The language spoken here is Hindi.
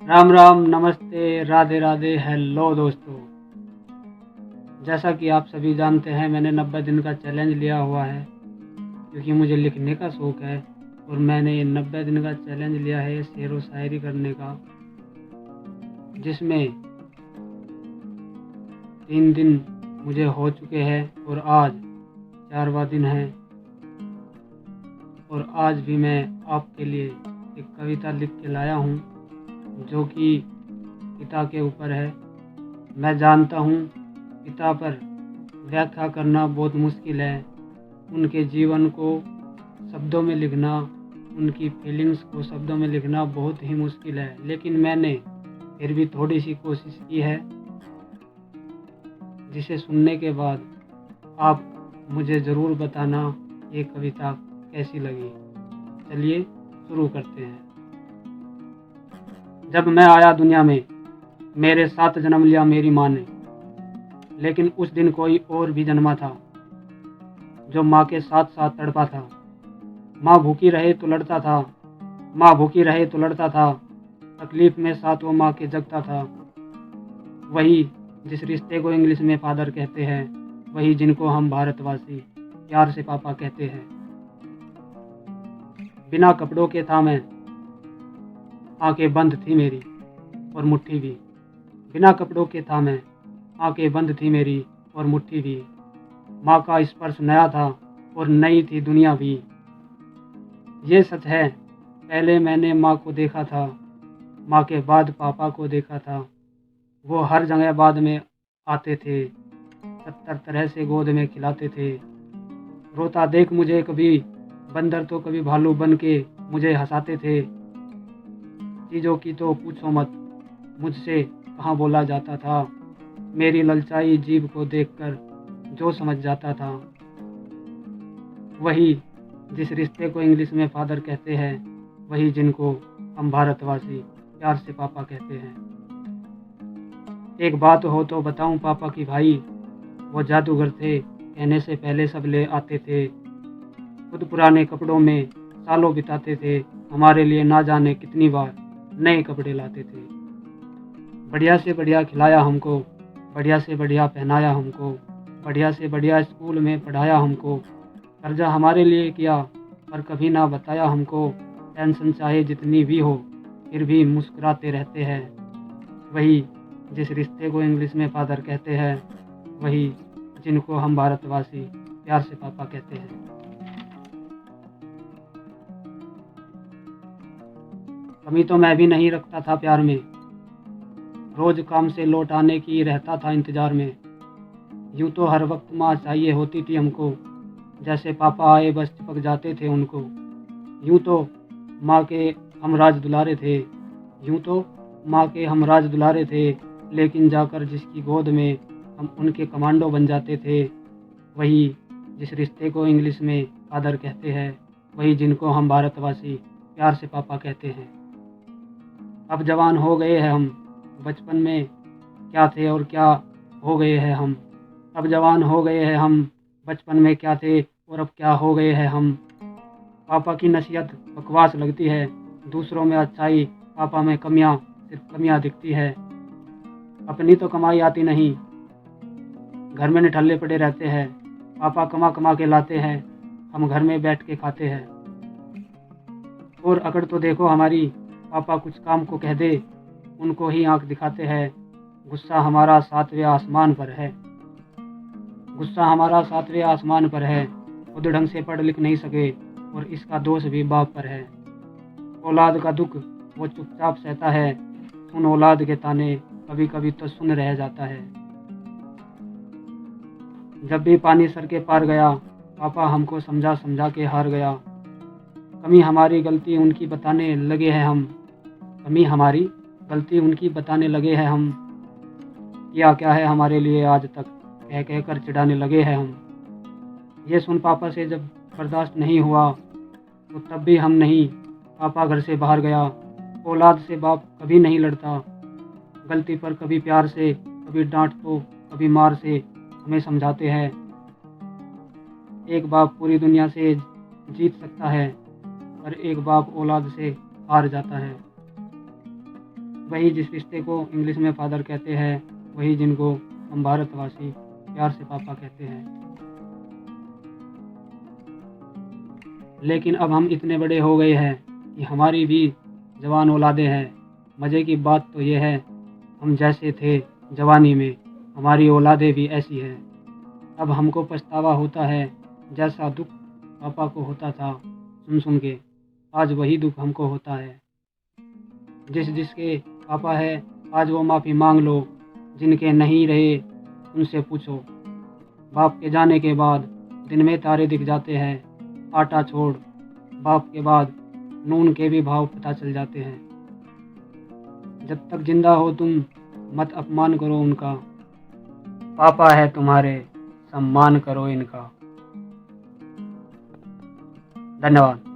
राम राम, नमस्ते, राधे राधे, हेलो दोस्तों। जैसा कि आप सभी जानते हैं, मैंने 90 दिन का चैलेंज लिया हुआ है क्योंकि मुझे लिखने का शौक़ है और मैंने 90 दिन का चैलेंज लिया है शेर व शायरी करने का, जिसमें 3 दिन मुझे हो चुके हैं और आज 4वां दिन है। और आज भी मैं आपके लिए एक कविता लिख के लाया हूँ जो कि पिता के ऊपर है। मैं जानता हूँ पिता पर व्याख्या करना बहुत मुश्किल है, उनके जीवन को शब्दों में लिखना, उनकी फीलिंग्स को शब्दों में लिखना बहुत ही मुश्किल है, लेकिन मैंने फिर भी थोड़ी सी कोशिश की है, जिसे सुनने के बाद आप मुझे ज़रूर बताना ये कविता कैसी लगी। चलिए शुरू करते हैं। जब मैं आया दुनिया में, मेरे साथ जन्म लिया मेरी माँ ने, लेकिन उस दिन कोई और भी जन्मा था जो माँ के साथ साथ तड़पा था। माँ भूखी रहे तो लड़ता था, माँ भूखी रहे तो लड़ता था, तकलीफ में साथ वो माँ के जगता था। वही जिस रिश्ते को इंग्लिश में फादर कहते हैं, वही जिनको हम भारतवासी प्यार से पापा कहते हैं। बिना कपड़ों के था मैं, आंखें बंद थी मेरी और मुट्ठी भी। बिना कपड़ों के था मैं, आंखें बंद थी मेरी और मुट्ठी भी। माँ का स्पर्श नया था और नई थी दुनिया भी। ये सच है, पहले मैंने माँ को देखा था, माँ के बाद पापा को देखा था। वो हर जगह बाद में आते थे, 70 तरह से गोद में खिलाते थे। रोता देख मुझे कभी बंदर तो कभी भालू बन के मुझे हंसाते थे। चीज़ों की तो पूछो मत, मुझसे कहाँ बोला जाता था। मेरी ललचाई जीभ को देखकर जो समझ जाता था। वही जिस रिश्ते को इंग्लिश में फादर कहते हैं, वही जिनको हम भारतवासी प्यार से पापा कहते हैं। एक बात हो तो बताऊं पापा की भाई, वो जादूगर थे, कहने से पहले सब ले आते थे। खुद पुराने कपड़ों में सालों बिताते थे, हमारे लिए ना जाने कितनी बार नए कपड़े लाते थे। बढ़िया से बढ़िया खिलाया हमको, बढ़िया से बढ़िया पहनाया हमको, बढ़िया से बढ़िया स्कूल में पढ़ाया हमको। कर्जा हमारे लिए किया पर कभी ना बताया हमको। टेंशन चाहे जितनी भी हो, फिर भी मुस्कुराते रहते हैं। वही जिस रिश्ते को इंग्लिश में फादर कहते हैं, वही जिनको हम भारतवासी प्यार से पापा कहते हैं। कमी तो मैं भी नहीं रखता था प्यार में, रोज काम से लौट आने की रहता था इंतजार में। यूं तो हर वक्त माँ चाहिए होती थी हमको, जैसे पापा आए बस चिपक जाते थे उनको। यूं तो माँ के हम राज दुलारे थे, यूं तो माँ के हम राज दुलारे थे, लेकिन जाकर जिसकी गोद में हम उनके कमांडो बन जाते थे। वही जिस रिश्ते को इंग्लिश में फादर कहते हैं, वही जिनको हम भारतवासी प्यार से पापा कहते हैं। अब जवान हो गए हैं हम, बचपन में क्या थे और क्या हो गए हैं हम। अब जवान हो गए हैं हम, बचपन में क्या थे और अब क्या हो गए हैं हम। पापा की नसीहत बकवास लगती है, दूसरों में अच्छाई, पापा में कमियां, सिर्फ कमियां दिखती है। अपनी तो कमाई आती नहीं, घर में निठल्ले पड़े रहते हैं। पापा कमा कमा के लाते हैं, हम घर में बैठ के खाते हैं। और अकड़ तो देखो हमारी, पापा कुछ काम को कह दे, उनको ही आंख दिखाते हैं। गुस्सा हमारा 7वें आसमान पर है, गुस्सा हमारा 7वें आसमान पर है। खुद ढंग से पढ़ लिख नहीं सके और इसका दोष भी बाप पर है। औलाद का दुख वो चुपचाप सहता है, सुन औलाद के ताने, कभी कभी तो सुन रह जाता है। जब भी पानी सर के पार गया, पापा हमको समझा समझा के हार गया। कमी हमारी गलती उनकी बताने लगे हैं हम, कमी हमारी गलती उनकी बताने लगे हैं हम। किया क्या है हमारे लिए आज तक, कह कह कर चिढ़ाने लगे हैं हम। ये सुन पापा से जब बर्दाश्त नहीं हुआ, तो तब भी हम नहीं, पापा घर से बाहर गया। औलाद से बाप कभी नहीं लड़ता, गलती पर कभी प्यार से, कभी डांट तो कभी मार से हमें समझाते हैं। एक बाप पूरी दुनिया से जीत सकता है, पर एक बाप औलाद से हार जाता है। वही जिस रिश्ते को इंग्लिश में फादर कहते हैं, वही जिनको हम भारतवासी प्यार से पापा कहते हैं। लेकिन अब हम इतने बड़े हो गए हैं कि हमारी भी जवान औलादें हैं। मज़े की बात तो यह है, हम जैसे थे जवानी में, हमारी औलादें भी ऐसी हैं। अब हमको पछतावा होता है, जैसा दुख पापा को होता था सुन सुन के, आज वही दुख हमको होता है। जिसके पापा है आज वो माफ़ी मांग लो, जिनके नहीं रहे उनसे पूछो। बाप के जाने के बाद दिन में तारे दिख जाते हैं, आटा छोड़ बाप के बाद नून के भी भाव पता चल जाते हैं। जब तक जिंदा हो तुम मत अपमान करो उनका, पापा है तुम्हारे सम्मान करो इनका। धन्यवाद।